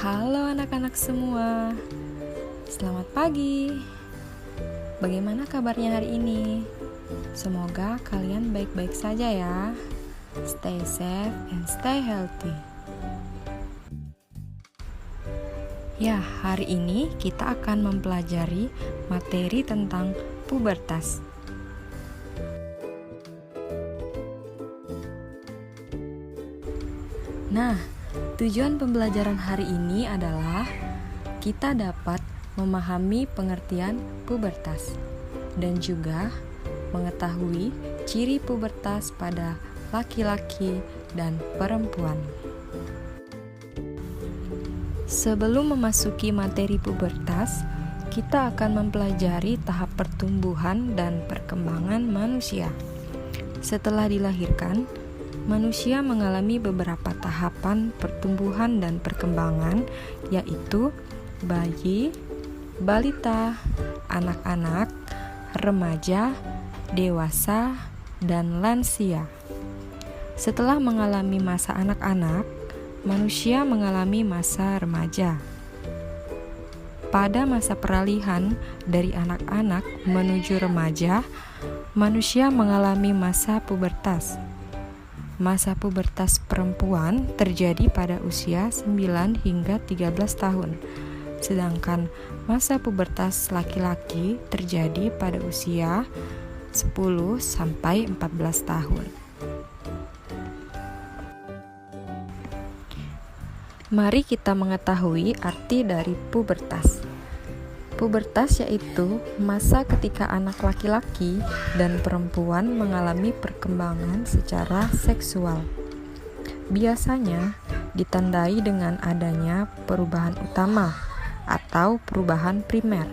Halo anak-anak semua, selamat pagi. Bagaimana kabarnya hari ini? Semoga kalian baik-baik saja ya. Stay safe and stay healthy. Ya, hari ini kita akan mempelajari materi tentang pubertas. Nah, tujuan pembelajaran hari ini adalah kita dapat memahami pengertian pubertas dan juga mengetahui ciri pubertas pada laki-laki dan perempuan. Sebelum memasuki materi pubertas, kita akan mempelajari tahap pertumbuhan dan perkembangan manusia. Setelah dilahirkan, manusia mengalami beberapa tahapan pertumbuhan dan perkembangan, yaitu bayi, balita, anak-anak, remaja, dewasa, dan lansia. Setelah mengalami masa anak-anak, manusia mengalami masa remaja. Pada masa peralihan dari anak-anak menuju remaja, manusia mengalami masa pubertas. Masa pubertas perempuan terjadi pada usia 9 hingga 13 tahun, sedangkan masa pubertas laki-laki terjadi pada usia 10 sampai 14 tahun. Mari kita mengetahui arti dari pubertas. Pubertas yaitu masa ketika anak laki-laki dan perempuan mengalami perkembangan secara seksual. Biasanya ditandai dengan adanya perubahan utama atau perubahan primer.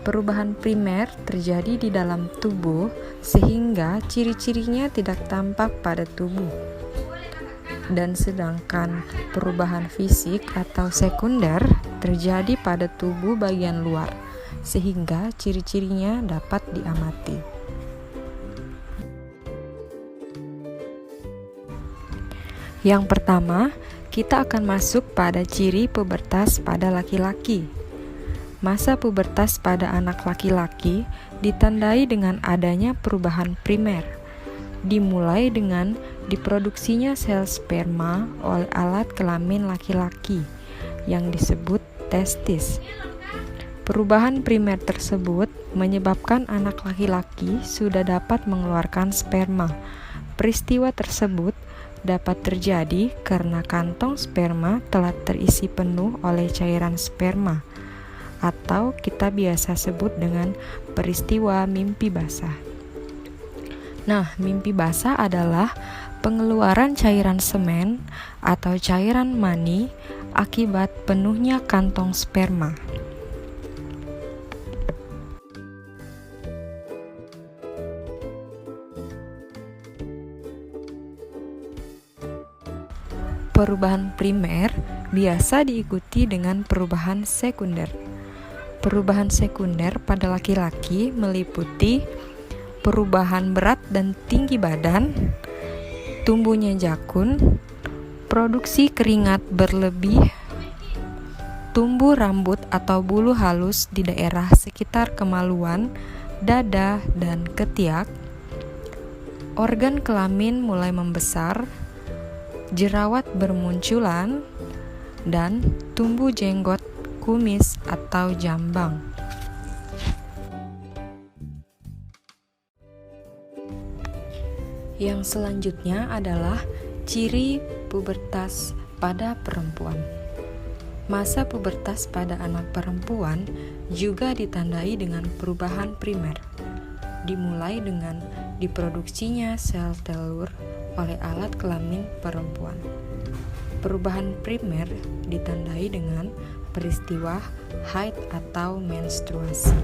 Perubahan primer terjadi di dalam tubuh sehingga ciri-cirinya tidak tampak pada tubuh. Dan sedangkan perubahan fisik atau sekunder terjadi pada tubuh bagian luar, sehingga ciri-cirinya dapat diamati. Yang pertama, kita akan masuk pada ciri pubertas pada laki-laki. Masa pubertas pada anak laki-laki ditandai dengan adanya perubahan primer, dimulai dengan diproduksinya sel sperma oleh alat kelamin laki-laki yang disebut testis. Perubahan primer tersebut menyebabkan anak laki-laki sudah dapat mengeluarkan sperma. Peristiwa tersebut dapat terjadi karena kantong sperma telah terisi penuh oleh cairan sperma, atau kita biasa sebut dengan peristiwa mimpi basah. Nah, mimpi basah adalah pengeluaran cairan semen atau cairan mani akibat penuhnya kantong sperma. Perubahan primer biasa diikuti dengan perubahan sekunder. Perubahan sekunder pada laki-laki meliputi perubahan berat dan tinggi badan, tumbuhnya jakun, produksi keringat berlebih, tumbuh rambut atau bulu halus di daerah sekitar kemaluan, dada, dan ketiak, organ kelamin mulai membesar, jerawat bermunculan, dan tumbuh jenggot, kumis, atau jambang. Yang selanjutnya adalah ciri pubertas pada perempuan. Masa pubertas pada anak perempuan juga ditandai dengan perubahan primer, dimulai dengan diproduksinya sel telur oleh alat kelamin perempuan. Perubahan primer ditandai dengan peristiwa haid atau menstruasi.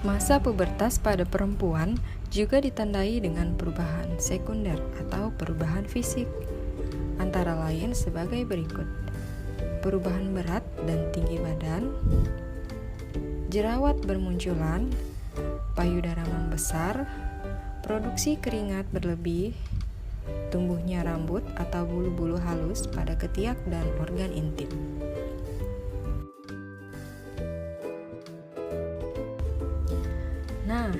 Masa pubertas pada perempuan juga ditandai dengan perubahan sekunder atau perubahan fisik, antara lain sebagai berikut: perubahan berat dan tinggi badan, jerawat bermunculan, payudara membesar, produksi keringat berlebih, tumbuhnya rambut atau bulu-bulu halus pada ketiak dan organ intim. Nah,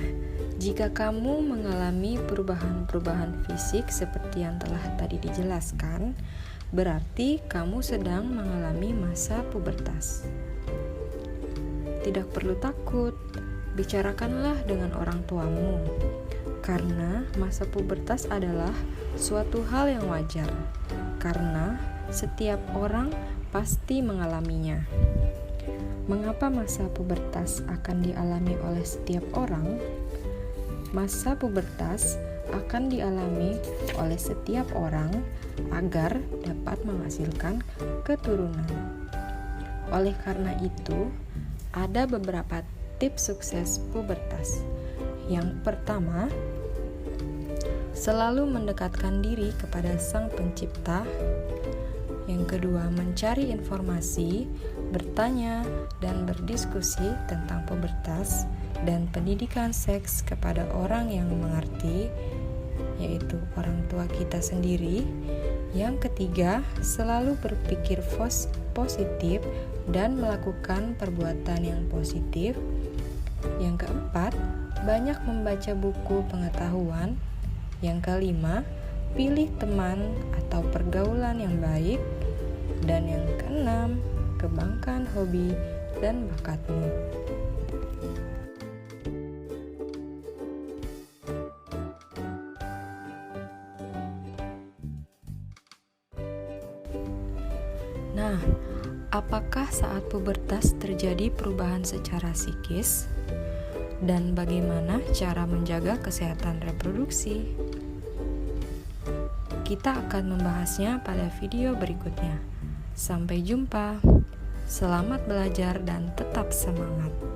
jika kamu mengalami perubahan-perubahan fisik seperti yang telah tadi dijelaskan, berarti kamu sedang mengalami masa pubertas. Tidak perlu takut, bicarakanlah dengan orang tuamu, karena masa pubertas adalah suatu hal yang wajar, karena setiap orang pasti mengalaminya. Mengapa masa pubertas akan dialami oleh setiap orang? Masa pubertas akan dialami oleh setiap orang agar dapat menghasilkan keturunan. Oleh karena itu, ada beberapa tips sukses pubertas. Yang pertama, selalu mendekatkan diri kepada Sang Pencipta. Yang kedua, mencari informasi, bertanya, dan berdiskusi tentang pubertas dan pendidikan seks kepada orang yang mengerti, yaitu orang tua kita sendiri. Yang ketiga, selalu berpikir positif dan melakukan perbuatan yang positif. Yang keempat, banyak membaca buku pengetahuan. Yang kelima, pilih teman atau pergaulan yang baik. Dan yang keenam, kembangkan hobi dan bakatmu. Nah, apakah saat pubertas terjadi perubahan secara psikis? Dan bagaimana cara menjaga kesehatan reproduksi? Kita akan membahasnya pada video berikutnya. Sampai jumpa. Selamat belajar dan tetap semangat.